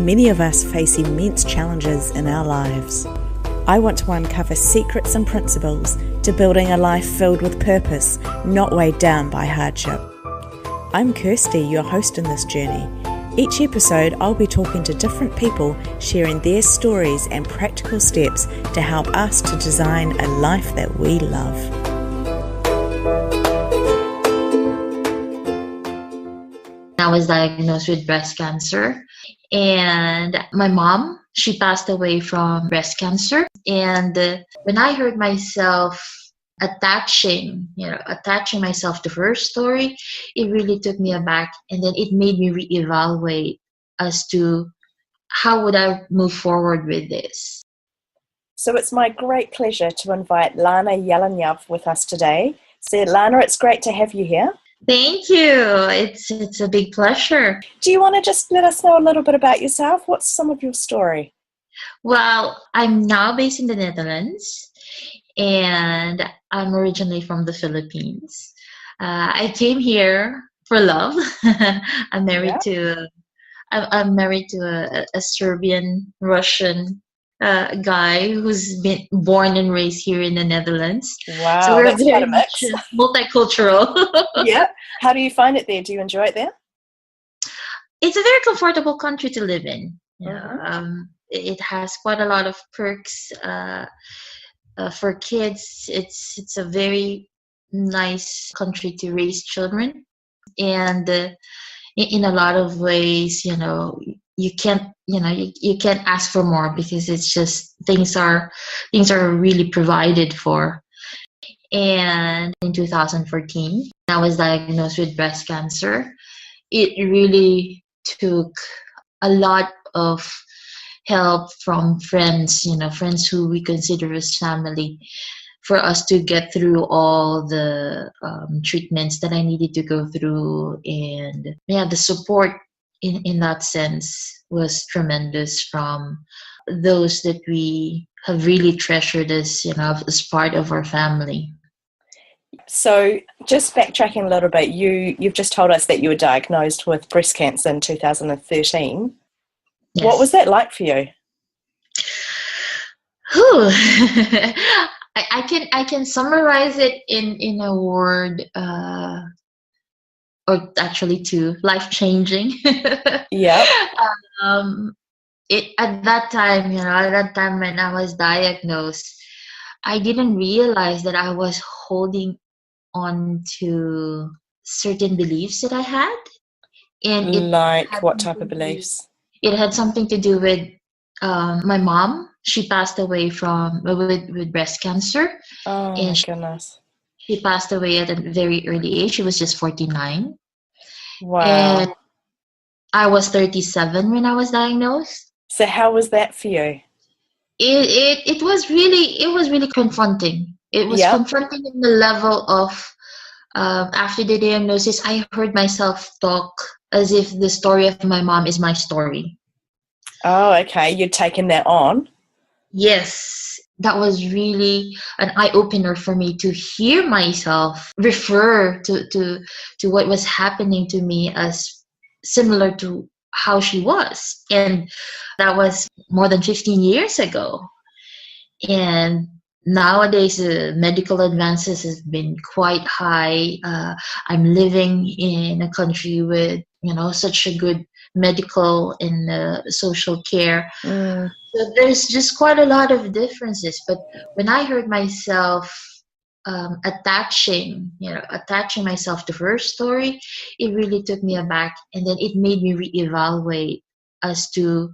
many of us face immense challenges in our lives. I want to uncover secrets and principles to building a life filled with purpose, not weighed down by hardship. I'm Kirsty, your host in this journey. Each episode, I'll be talking to different people, sharing their stories and practical steps to help us to design a life that we love. I was diagnosed with breast cancer, and my mom, she passed away from breast cancer. And when I heard myself attaching myself to her story, it really took me aback, and then it made me reevaluate as to how would I move forward with this. So it's my great pleasure to invite Lana Jelenjev with us today. So Lana, it's great to have you here. Thank you. It's a big pleasure. Do you want to just let us know a little bit about yourself? What's some of your story? Well, I'm now based in the Netherlands, and I'm originally from the Philippines. I came here for love. I'm married to a Serbian Russian guy who's been born and raised here in the Netherlands. Wow, so we're that's very quite a mix. Multicultural. Yeah. How do you find it there? Do you enjoy it there? It's a very comfortable country to live in. Mm-hmm. It has quite a lot of perks for kids. It's a very nice country to raise children, and in a lot of ways, you can't ask for more, because it's just things are really provided for. And in 2014, I was diagnosed with breast cancer. It really took a lot of help from friends, friends who we consider as family, for us to get through all the treatments that I needed to go through. And the support in that sense was tremendous from those that we have really treasured as part of our family. So just backtracking a little bit, you've just told us that you were diagnosed with breast cancer in 2013. Yes. What was that like for you? I can summarize it in a word, or actually two: life-changing. Yeah. At that time when I was diagnosed, I didn't realize that I was holding on to certain beliefs that I had. And like what type of beliefs? It had something to do with my mom. She passed away with breast cancer. Oh, my goodness. She passed away at a very early age. She was just 49. Wow. And I was 37 when I was diagnosed. So how was that for you? It was really confronting. It was confronting in the level of after the diagnosis, I heard myself talk as if the story of my mom is my story. Oh, okay. You'd taken that on? Yes. That was really an eye-opener for me, to hear myself refer to what was happening to me as similar to how she was. And that was more than 15 years ago. And nowadays, medical advances has been quite high. I'm living in a country with, such a good medical and social care. Mm. So there's just quite a lot of differences. But when I heard myself attaching myself to her story, it really took me aback, and then it made me reevaluate as to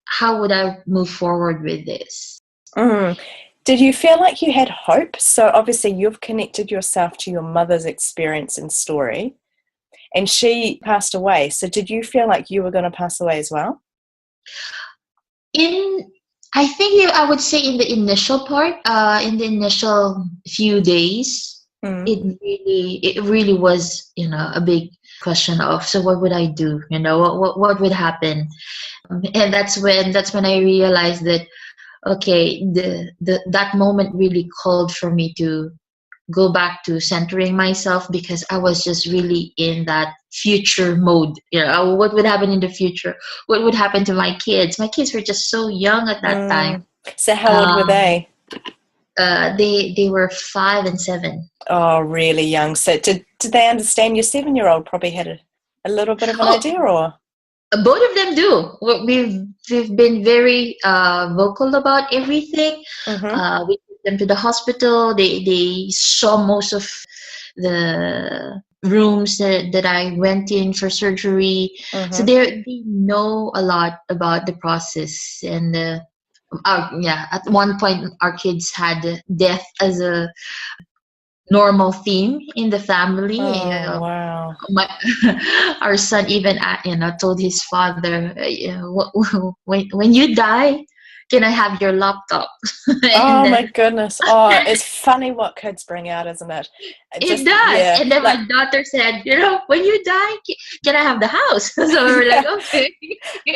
how would I move forward with this. Mm. Did you feel like you had hope? So obviously you've connected yourself to your mother's experience and story, and she passed away. So did you feel like you were going to pass away as well? I think I would say in the initial part, in the initial few days, it really was, a big question of, so what would I do? What would happen? And that's when I realized that, okay, that moment really called for me to go back to centering myself, because I was just really in that future mode. What would happen in the future? What would happen to my kids? My kids were just so young at that time. So how old were Um, they? they were 5 and 7. Oh, really young. So did they understand? Your 7-year-old probably had a little bit of an Oh, idea, or? both of them do. We've been very vocal about everything. Mm-hmm. We took them to the hospital. They saw most of the rooms that I went in for surgery. So Mm-hmm. they know a lot about the process. And at one point our kids had death as a normal theme in the family. Oh, wow. My our son even told his father, when you die, can I have your laptop? And Oh my then goodness. Oh, it's funny what kids bring out, isn't it? it does. Yeah. And then Like, my daughter said, when you die, can I have the house? So we were like, okay.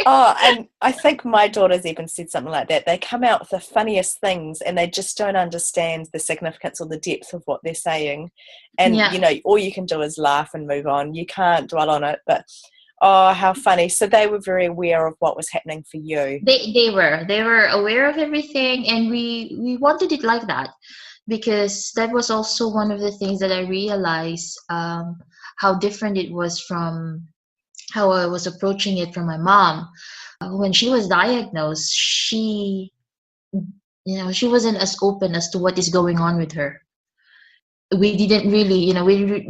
oh, and I think my daughter's even said something like that. They come out with the funniest things and they just don't understand the significance or the depth of what they're saying. And, Yeah. all you can do is laugh and move on. You can't dwell on it. But, oh, how funny. So they were very aware of what was happening for you. They were aware of everything, and we wanted it like that, because that was also one of the things that I realized, how different it was from how I was approaching it from my mom. When she was diagnosed, she wasn't as open as to what is going on with her. We didn't really,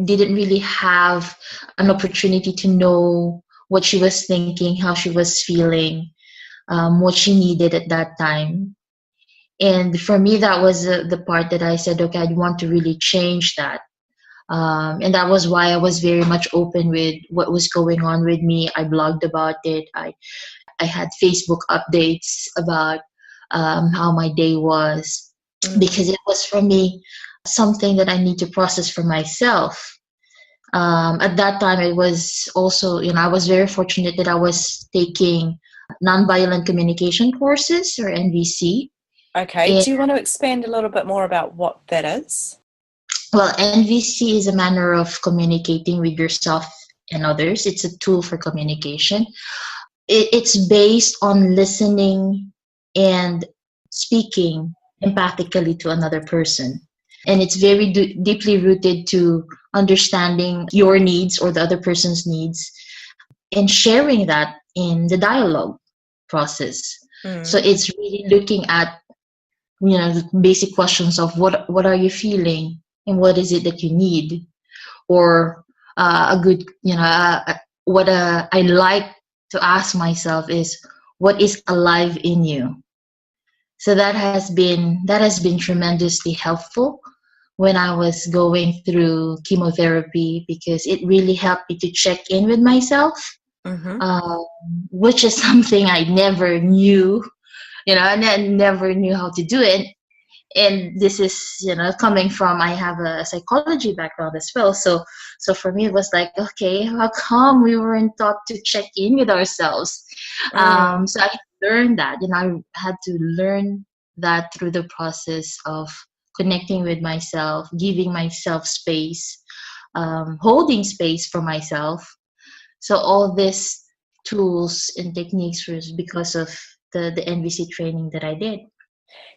didn't really have an opportunity to know what she was thinking, how she was feeling, what she needed at that time. And for me, that was the part that I said, okay, I want to really change that. And that was why I was very much open with what was going on with me. I blogged about it. I had Facebook updates about how my day was, because it was for me something that I need to process for myself. At that time, it was also, I was very fortunate that I was taking nonviolent communication courses, or NVC. Okay. And, Do you want to expand a little bit more about what that is? well, NVC is a manner of communicating with yourself and others. It's a tool for communication. It's based on listening and speaking empathically to another person. And it's very deeply rooted to understanding your needs or the other person's needs, and sharing that in the dialogue process. So it's really looking at, the basic questions of what are you feeling, and what is it that you need, or a good, what I like to ask myself is, what is alive in you? So that has been tremendously helpful when I was going through chemotherapy, because it really helped me to check in with myself, which is something I never knew, and I never knew how to do it. And this is, coming from, I have a psychology background as well. So for me, it was like, okay, how come we weren't taught to check in with ourselves? So I learned that, I had to learn that through the process of connecting with myself, giving myself space, holding space for myself. So all these tools and techniques was because of the NVC training that I did.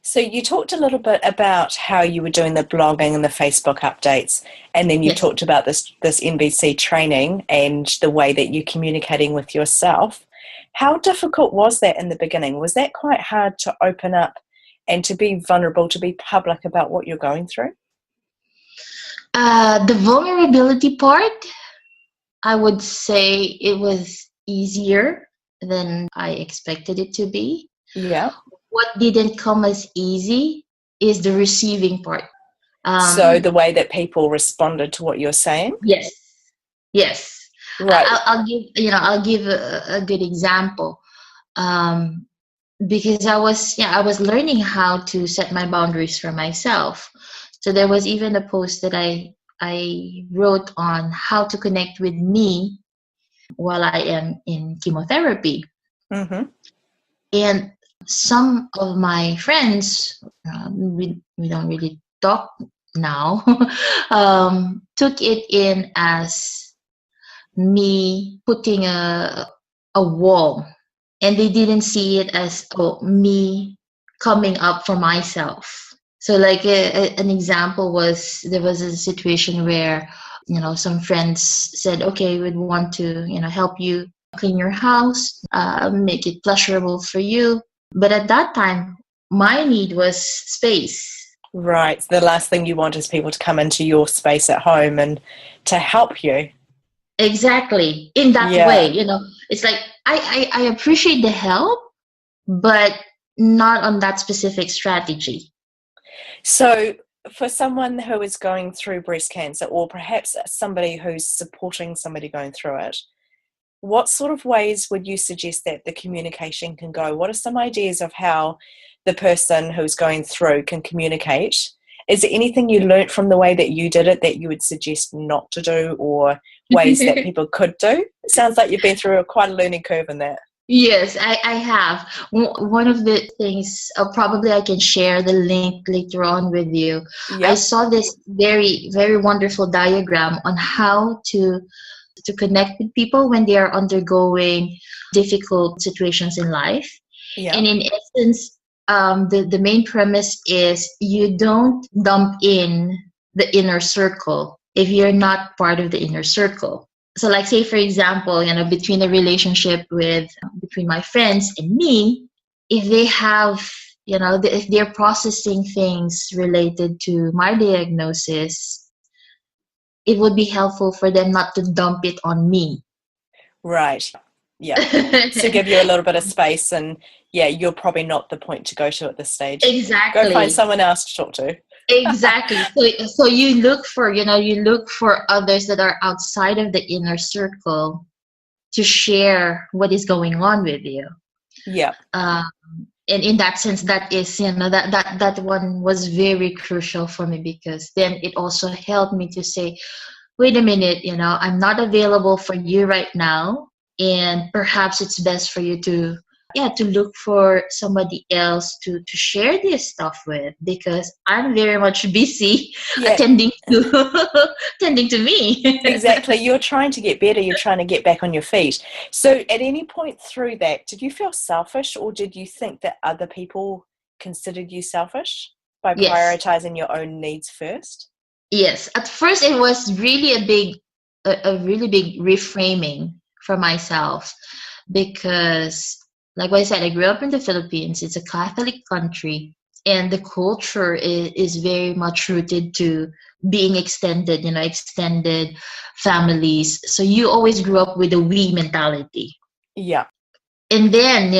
So you talked a little bit about how you were doing the blogging and the Facebook updates, and then you Yes. talked about this NVC training and the way that you're communicating with yourself. How difficult was that in the beginning? Was that quite hard to open up and to be vulnerable, to be public about what you're going through? The vulnerability part, I would say it was easier than I expected it to be. Yeah. What didn't come as easy is the receiving part. So the way that people responded to what you're saying? Yes. Right. I'll give a good example. Because I was learning how to set my boundaries for myself. So there was even a post that I wrote on how to connect with me while I am in chemotherapy. And some of my friends, we don't really talk now, took it in as me putting a wall, and they didn't see it as me coming up for myself. So like an example was, there was a situation where, some friends said, okay, we'd want to, help you clean your house, make it pleasurable for you. But at that time, my need was space. Right. The last thing you want is people to come into your space at home and to help you. Exactly. In that way, it's like I appreciate the help, but not on that specific strategy. So for someone who is going through breast cancer, or perhaps somebody who's supporting somebody going through it, what sort of ways would you suggest that the communication can go? What are some ideas of how the person who's going through can communicate? Is there anything you learnt from the way that you did it that you would suggest not to do, or ways that people could do? It sounds like you've been through quite a learning curve in that. Yes, I have. One of the things, probably I can share the link later on with you. Yep. I saw this very, very wonderful diagram on how to connect with people when they are undergoing difficult situations in life. Yep. And in essence, the main premise is you don't dump in the inner circle if you're not part of the inner circle. So like, say, for example, between a relationship between my friends and me, if they have, if they're processing things related to my diagnosis, it would be helpful for them not to dump it on me. Right. Yeah. To give you a little bit of space, and you're probably not the point to go to at this stage. Exactly. Go find someone else to talk to. Exactly. So you look for, others that are outside of the inner circle to share what is going on with you. Yeah. And in that sense, that is, that one was very crucial for me, because then it also helped me to say, wait a minute, I'm not available for you right now, and perhaps it's best for you to look for somebody else to share this stuff with, because I'm very much busy attending to me. Exactly. You're trying to get better. You're trying to get back on your feet. So at any point through that, did you feel selfish, or did you think that other people considered you selfish by prioritizing your own needs first? Yes. At first, it was really a really big reframing for myself, because like what I said, I grew up in the Philippines. It's a Catholic country, and the culture is very much rooted to being extended, extended families. So you always grew up with a we mentality. Yeah. And then,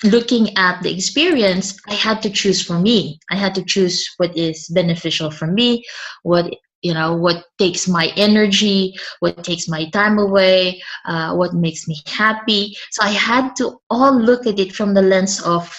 looking at the experience, I had to choose for me. I had to choose what is beneficial for me, what takes my energy, what takes my time away, what makes me happy. So I had to all look at it from the lens of,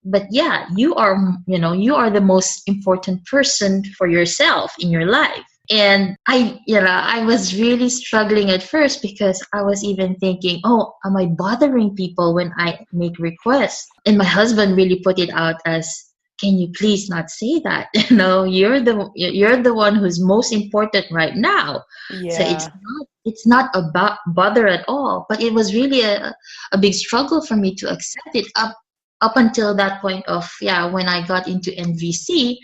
but you are the most important person for yourself in your life. And I was really struggling at first, because I was even thinking, am I bothering people when I make requests? And my husband really put it out as, can you please not say that? You're the one who's most important right now. Yeah. So it's not about bother at all. But it was really a big struggle for me to accept it up until that point of when I got into NVC.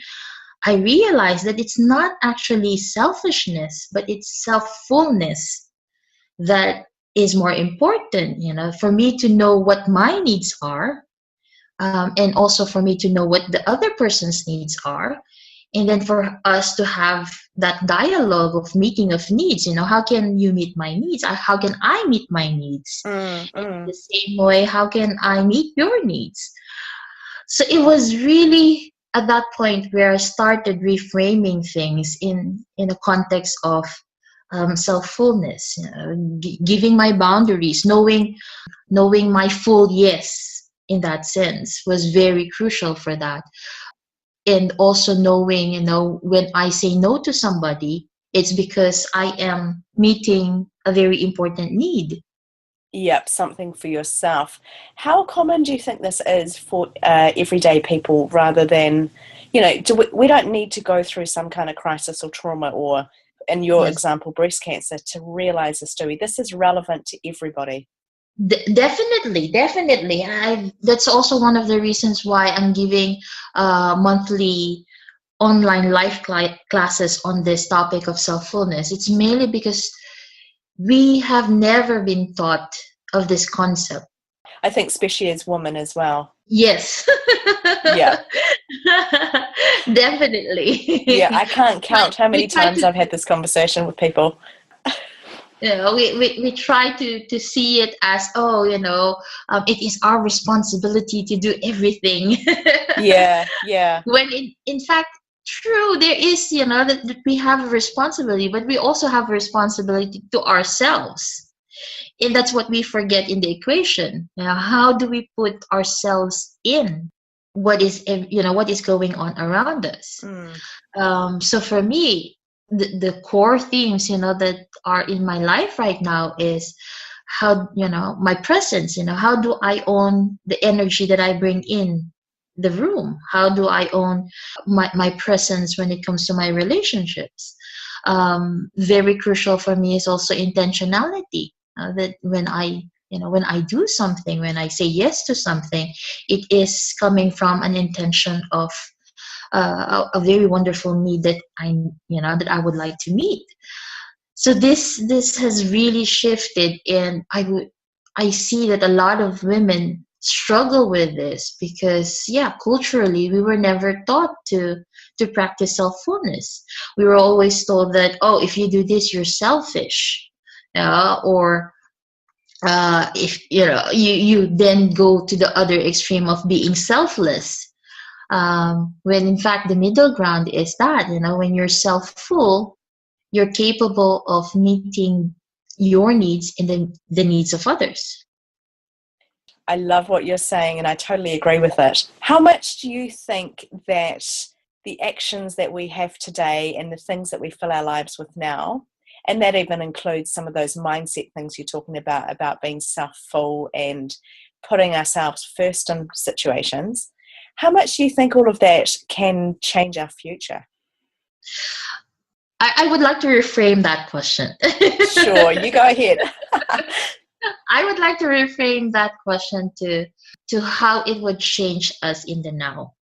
I realized that it's not actually selfishness, but it's self-fullness that is more important, for me to know what my needs are, and also for me to know what the other person's needs are, and then for us to have that dialogue of meeting of needs. How can you meet my needs? How can I meet my needs? In the same way, how can I meet your needs? So it was really at that point where I started reframing things in a context of self-fullness, giving my boundaries, knowing my full yes in that sense was very crucial for that. And also knowing, when I say no to somebody, it's because I am meeting a very important need. Yep, something for yourself. How common do you think this is for everyday people, rather than, You know, we don't need to go through some kind of crisis or trauma, or in your Yes. example, breast cancer, to realize this, do we? This is relevant to everybody. Definitely. That's also one of the reasons why I'm giving monthly online live classes on this topic of self-fullness. It's mainly because we have never been taught of this concept. I think especially as women as well. Yes. Yeah. Definitely. Yeah, I can't count how many times I've had this conversation with people. You know, we try to see it as, it is our responsibility to do everything. Yeah. When in fact, true, there is, that we have a responsibility, but we also have a responsibility to ourselves. And that's what we forget in the equation. How do we put ourselves in what is going on around us? So for me, the core themes, that are in my life right now is how, my presence, how do I own the energy that I bring in the room? How do I own my presence when it comes to my relationships? Very crucial for me is also intentionality. That when I do something, when I say yes to something, it is coming from an intention of a very wonderful need that I would like to meet. So this has really shifted, and I see that a lot of women struggle with this because, culturally we were never taught to practice self-fullness. We were always told that, oh, if you do this, you're selfish, or if you then go to the other extreme of being selfless. When in fact the middle ground is that, when you're self-full, you're capable of meeting your needs and the needs of others. I love what you're saying, and I totally agree with it. How much do you think that the actions that we have today and the things that we fill our lives with now, and that even includes some of those mindset things you're talking about being self-full and putting ourselves first in situations, how much do you think all of that can change our future? I would like to reframe that question. Sure, you go ahead. I would like to reframe that question to how it would change us in the now.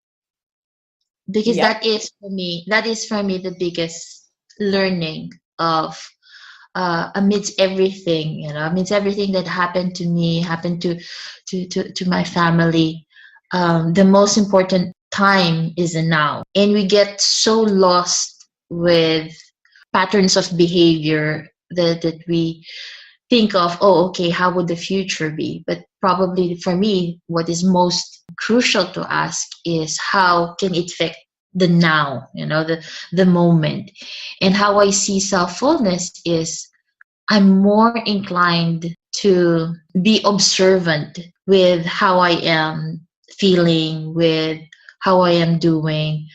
Because that is for me the biggest learning of amidst everything, amidst everything that happened to me, happened to my family. The most important time is the now. And we get so lost with patterns of behavior that we think of, oh, okay, how would the future be? But probably for me, what is most crucial to ask is how can it affect the now, the moment. And how I see self-fullness is I'm more inclined to be observant with how I am feeling, with how I am doing,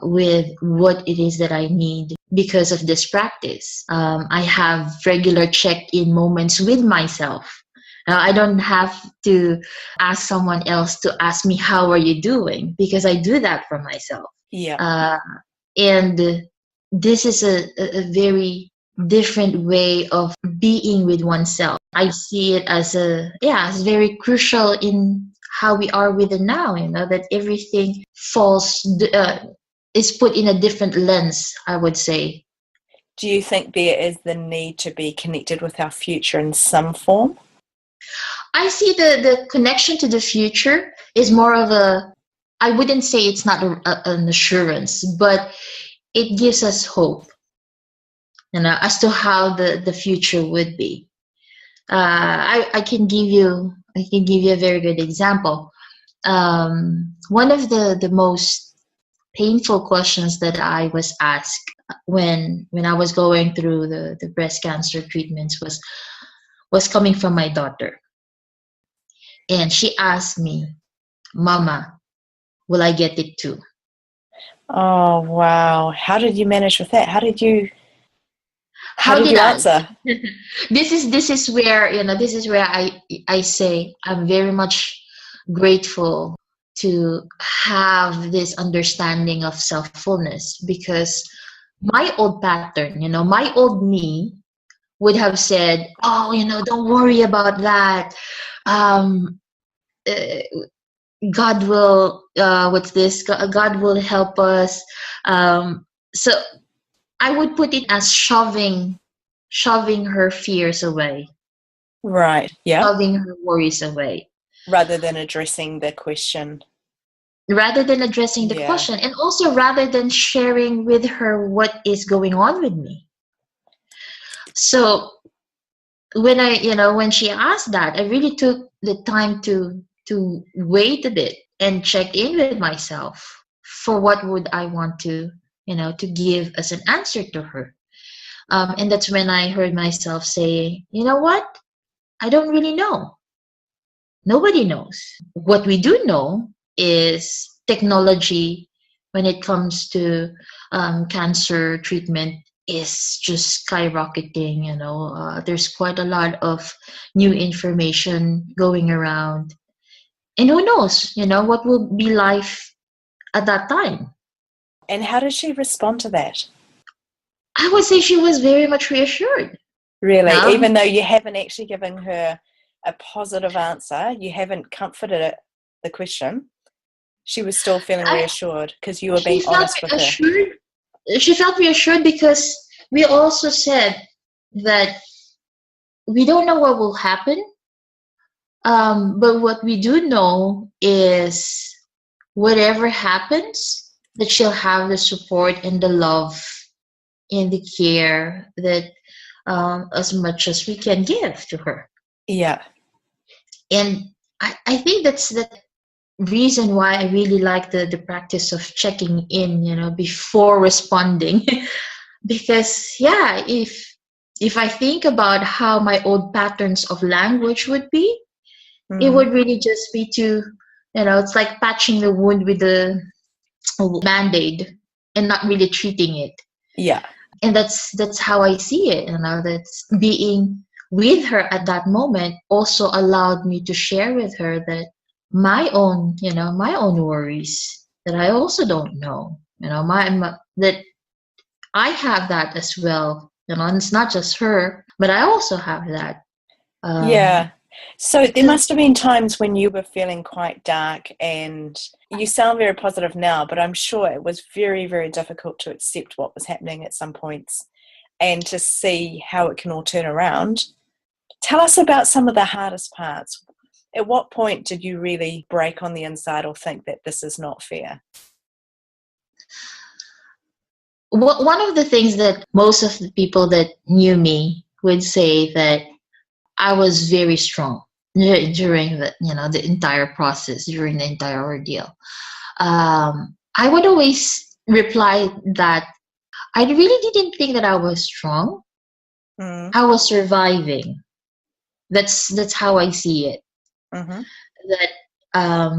with what it is that I need because of this practice. I have regular check-in moments with myself. I don't have to ask someone else to ask me, how are you doing? Because I do that for myself. Yeah. And this is a very different way of being with oneself. I see it as it's very crucial in how we are with the now, that everything is put in a different lens, I would say. Do you think there is the need to be connected with our future in some form? I see the connection to the future is more of I wouldn't say it's not an assurance, but it gives us hope, as to how the future would be. I can give you a very good example. One of the most painful questions that I was asked when I was going through the breast cancer treatments was coming from my daughter. And she asked me, Mama, will I get it too? Oh, wow. How did you manage with that? How did you answer? This is where I say I'm very much grateful to have this understanding of self-fullness, because my old pattern, my old me would have said, oh, don't worry about that. Um, uh, God will, what's this? God will help us. So I would put it as shoving her fears away, Right. Yeah. shoving her worries away, Rather than addressing the question. rather than addressing the Yeah. question, and also rather than sharing with her what is going on with me. So when she asked that, I really took the time to wait a bit and check in with myself for what would I want to to give as an answer to her. And that's when I heard myself say, you know what, I don't really know. Nobody knows. What we do know is technology, when it comes to cancer treatment, is just skyrocketing. There's quite a lot of new information going around, and who knows, what will be life at that time. And how did she respond to that? I would say she was very much reassured. Really? Even though you haven't actually given her a positive answer, you haven't comforted the question, she was still feeling reassured because you were being honest with her. She felt reassured because we also said that we don't know what will happen, but what we do know is whatever happens, that she'll have the support and the love and the care that as much as we can give to her. Yeah. And I think that's the reason why I really like the practice of checking in, before responding. Because if I think about how my old patterns of language would be, it would really just be to, it's like patching the wound with a Band-Aid and not really treating it. Yeah. And that's how I see it. That's being with her at that moment also allowed me to share with her that my own worries, that I also don't know, that I have that as well, and it's not just her, but I also have that. Yeah. So there must have been times when you were feeling quite dark, and you sound very positive now, but I'm sure it was very, very difficult to accept what was happening at some points and to see how it can all turn around. Tell us about some of the hardest parts. At what point did you really break on the inside or think that this is not fair? One of the things that most of the people that knew me would say that I was very strong during the entire process, during the entire ordeal. I would always reply that I really didn't think that I was strong. I was surviving. That's how I see it. That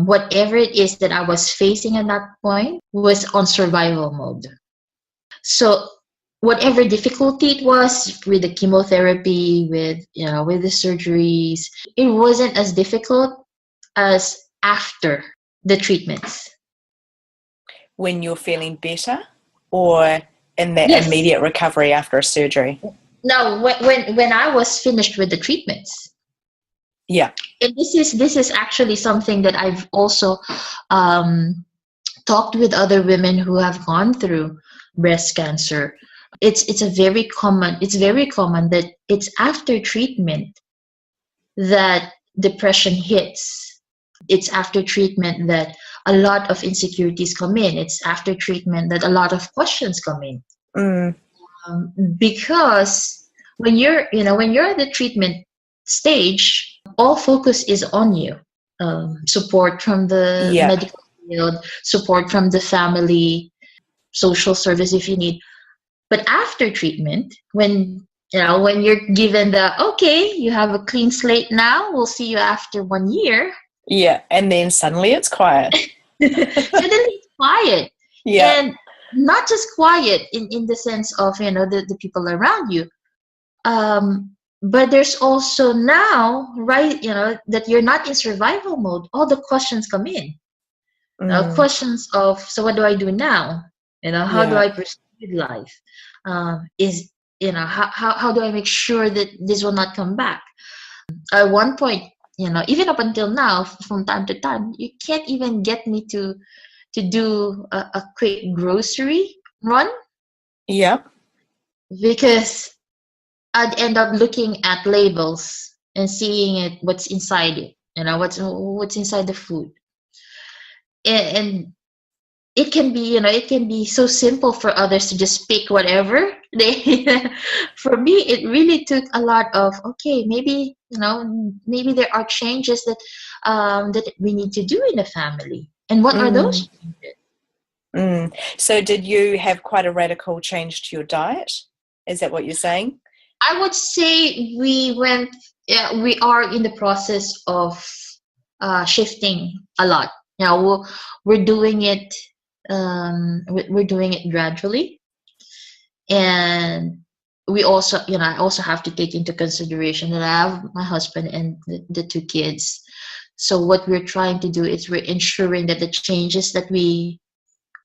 whatever it is that I was facing at that point was on survival mode. So whatever difficulty it was with the chemotherapy, with the surgeries, it wasn't as difficult as after the treatments. When you're feeling better, or in that immediate recovery after a surgery? No, when I was finished with the treatments. Yeah. And this is actually something that I've also talked with other women who have gone through breast cancer. It's very common that it's after treatment that depression hits. It's after treatment that a lot of insecurities come in. It's after treatment that a lot of questions come in. Because when you're at the treatment stage, all focus is on you. Support from the medical field, support from the family, social service if you need. But after treatment, when you're given you have a clean slate now, we'll see you after 1 year. Yeah, and then suddenly it's quiet. Suddenly it's quiet. Yeah. And not just quiet in the sense of, the people around you. But there's also now, right, that you're not in survival mode. All the questions come in. Questions of, so what do I do now? How do Yeah. I proceed with life? Is how do I make sure that this will not come back? At one point, even up until now, from time to time, you can't even get me to do a quick grocery run, Yeah. because I'd end up looking at labels and seeing what's inside it, what's inside the food. And it can be, it can be so simple for others to just pick whatever they. For me, it really took a lot of, okay, maybe, maybe there are changes that that we need to do in the family, and what are those changes? So did you have quite a radical change to your diet? Is that what you're saying? I would say we are in the process of shifting a lot. We're doing it. We're doing it gradually, and we also, I also have to take into consideration that I have my husband and the two kids. So what we're trying to do is we're ensuring that the changes that we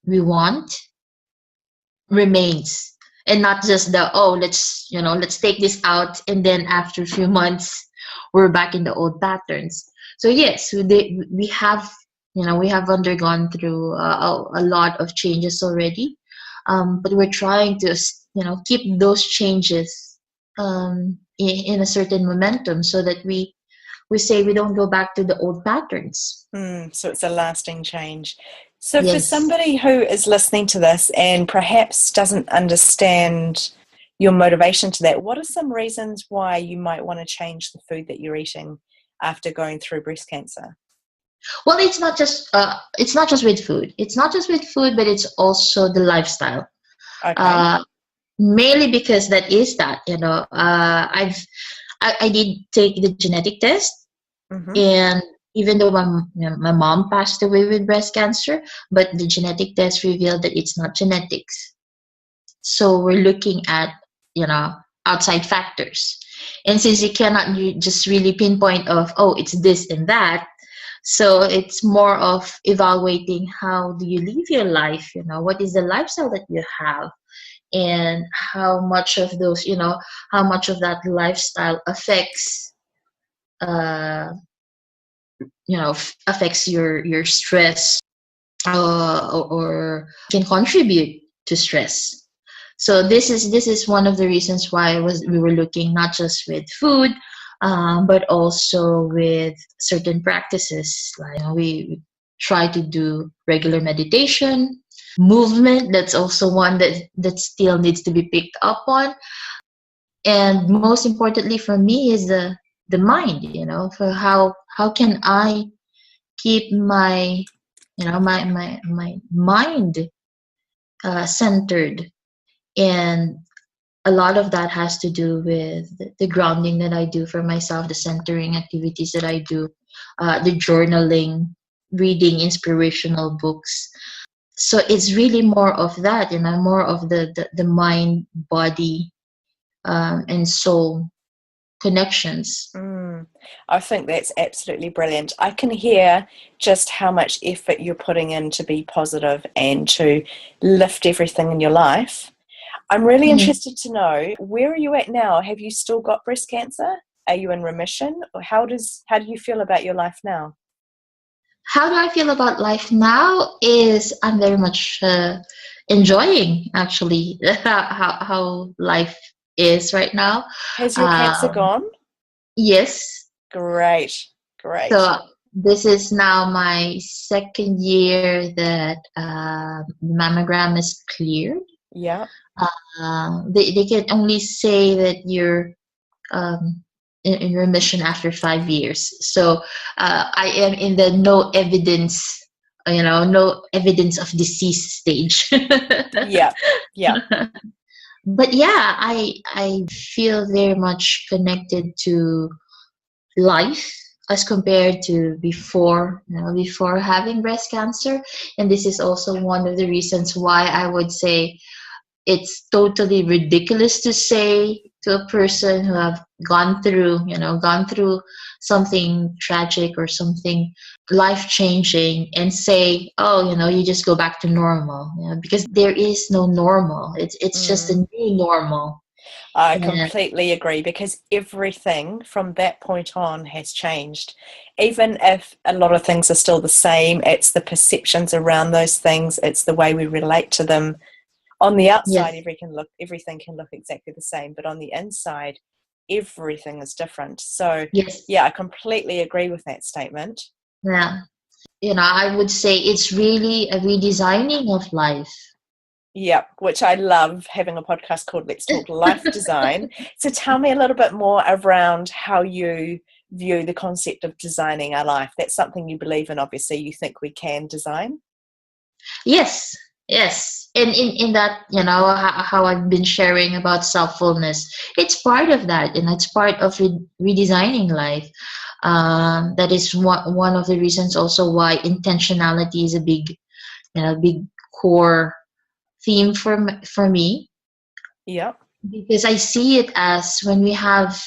want remains, and not just the, let's take this out, and then after a few months we're back in the old patterns. So yes, we have, we have undergone through a lot of changes already, but we're trying to, keep those changes in a certain momentum, so that we say we don't go back to the old patterns. So it's a lasting change. So for Yes. somebody who is listening to this and perhaps doesn't understand your motivation to that, what are some reasons why you might want to change the food that you're eating after going through breast cancer? Well, it's not just with food. It's not just with food, but it's also the lifestyle. Okay. Mainly because that is that, I did take the genetic test, and even though my mom passed away with breast cancer, but the genetic test revealed that it's not genetics. So we're looking at, outside factors. And since you cannot just really pinpoint of, oh, it's this and that, so it's more of evaluating how do you live your life, what is the lifestyle that you have, and how much of those, how much of that lifestyle affects affects your stress, or can contribute to stress. So this is one of the reasons why we were looking not just with food, but also with certain practices. Like, we try to do regular meditation, movement. That's also one that still needs to be picked up on. And most importantly for me is the mind. For how can I keep my my mind centered. And a lot of that has to do with the grounding that I do for myself, the centering activities that I do, the journaling, reading inspirational books. So it's really more of that, more of the mind, body, and soul connections. I think that's absolutely brilliant. I can hear just how much effort you're putting in to be positive and to lift everything in your life. I'm really interested to know, where are you at now? Have you still got breast cancer? Are you in remission? Or how do you feel about your life now? How do I feel about life now is I'm very much enjoying, actually, how life is right now. Has your cancer gone? Yes. Great. So this is now my second year that mammogram is cleared. Yeah. They can only say that you're in remission after 5 years. So I am in the no evidence of disease stage. Yeah. But yeah, I feel very much connected to life as compared to before having breast cancer. And this is also one of the reasons why I would say it's totally ridiculous to say to a person who have gone through something tragic or something life changing, and say, oh, you just go back to normal, because there is no normal. It's just a new normal. I And completely agree, because everything from that point on has changed. Even if a lot of things are still the same, it's the perceptions around those things, it's the way we relate to them. On the outside, yes, everything can look exactly the same, but on the inside, everything is different. So, yes, yeah, I completely agree with that statement. yeah. I would say it's really a redesigning of life. Yeah, which I love, having a podcast called Let's Talk Life Design. So tell me a little bit more around how you view the concept of designing our life. That's something you believe in, obviously. You think we can design? Yes, yes. And in that, how I've been sharing about self-fullness, it's part of that, and it's part of redesigning life. That is one of the reasons also why intentionality is a big core theme for me, Yeah. because I see it as when we have,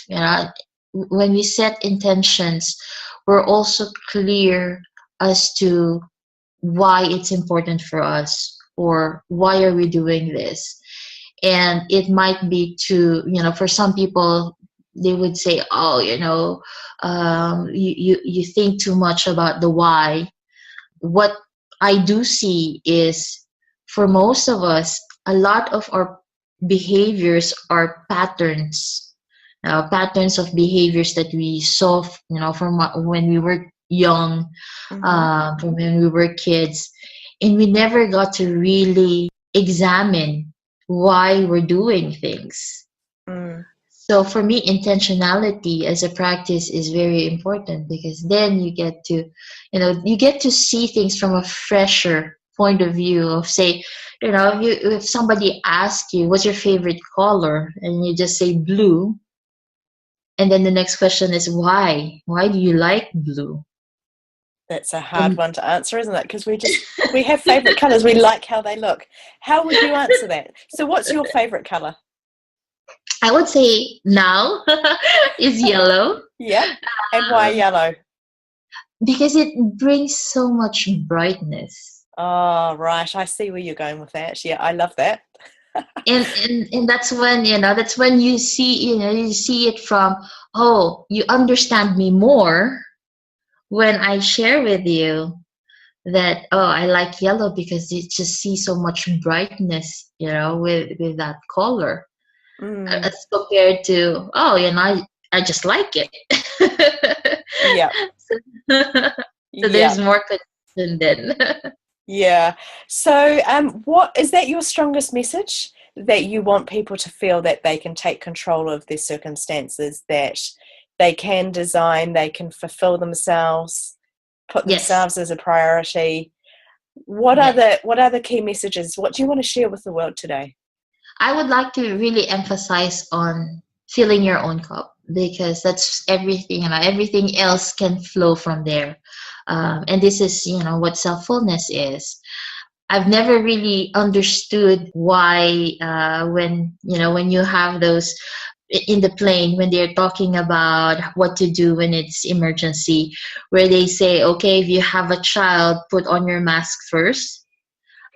when we set intentions, we're also clear as to why it's important for us, or why are we doing this. And it might be to, for some people, they would say, oh, you think too much about the why. What I do see is, for most of us, a lot of our behaviors are patterns, patterns of behaviors that we saw, from when we were young, Mm-hmm. from when we were kids, and we never got to really examine why we're doing things. Mm. So for me, intentionality as a practice is very important, because then you get to see things from a fresher point of view of, say, if somebody asks you what's your favorite color, and you just say blue, and then the next question is why do you like blue? That's a hard And one to answer, isn't it? Because we have favourite colours. We like how they look. How would you answer that? So what's your favourite colour? I would say now is yellow, Yep. And why yellow? because it brings so much brightness. Oh, right. I see where you're going with that. Yeah, I love that. And that's when you see it from, oh, you understand me more when I share with you that, oh, I like yellow because you just see so much brightness, with that color, Mm. as compared to, oh, I just like it. Yeah. So there's Yeah. more connection then. Yeah. So, what is that your strongest message, that you want people to feel that they can take control of their circumstances, that they can design, they can fulfill themselves, put Yes, themselves as a priority? What are yes. the key messages? What do you want to share with the world today? I would like to really emphasize on filling your own cup, because that's everything, everything else can flow from there. And this is, what self-fullness is. I've never really understood why, when you have those in the plane, when they're talking about what to do when it's emergency, where they say, okay, if you have a child, put on your mask first.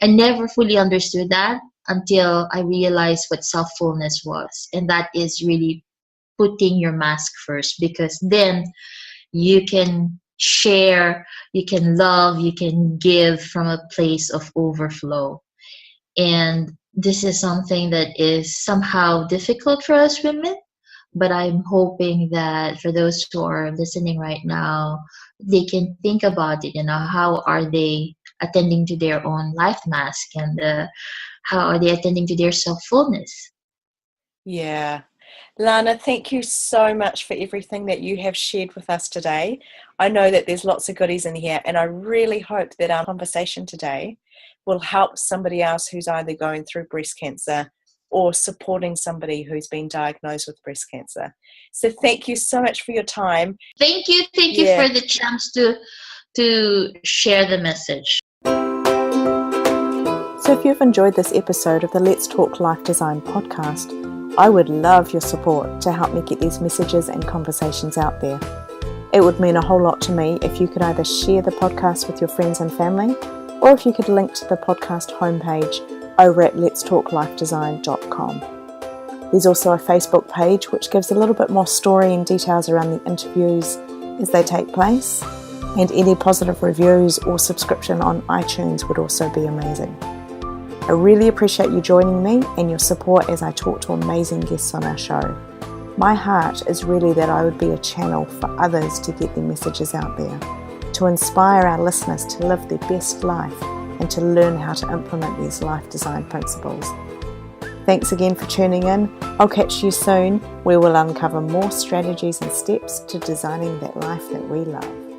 I never fully understood that until I realized what self-fullness was. And that is really putting your mask first, because then you can share, you can love, you can give from a place of overflow. And this is something that is somehow difficult for us women, but I'm hoping that for those who are listening right now, they can think about it. How are they attending to their own life mask, and how are they attending to their self-fullness? Yeah. Lana, thank you so much for everything that you have shared with us today. I know that there's lots of goodies in here, and I really hope that our conversation today will help somebody else who's either going through breast cancer or supporting somebody who's been diagnosed with breast cancer. So thank you so much for your time. Thank you Yeah. for the chance to share the message. So So if you've enjoyed this episode of the Let's Talk Life Design podcast, I would love your support to help me get these messages and conversations out there. It would mean a whole lot to me if you could either share the podcast with your friends and family, or if you could link to the podcast homepage over at letstalklifedesign.com. There's also a Facebook page which gives a little bit more story and details around the interviews as they take place, and any positive reviews or subscription on iTunes would also be amazing. I really appreciate you joining me and your support as I talk to amazing guests on our show. My heart is really that I would be a channel for others to get their messages out there, to inspire our listeners to live their best life and to learn how to implement these life design principles. Thanks again for tuning in. I'll catch you soon, where we'll uncover more strategies and steps to designing that life that we love.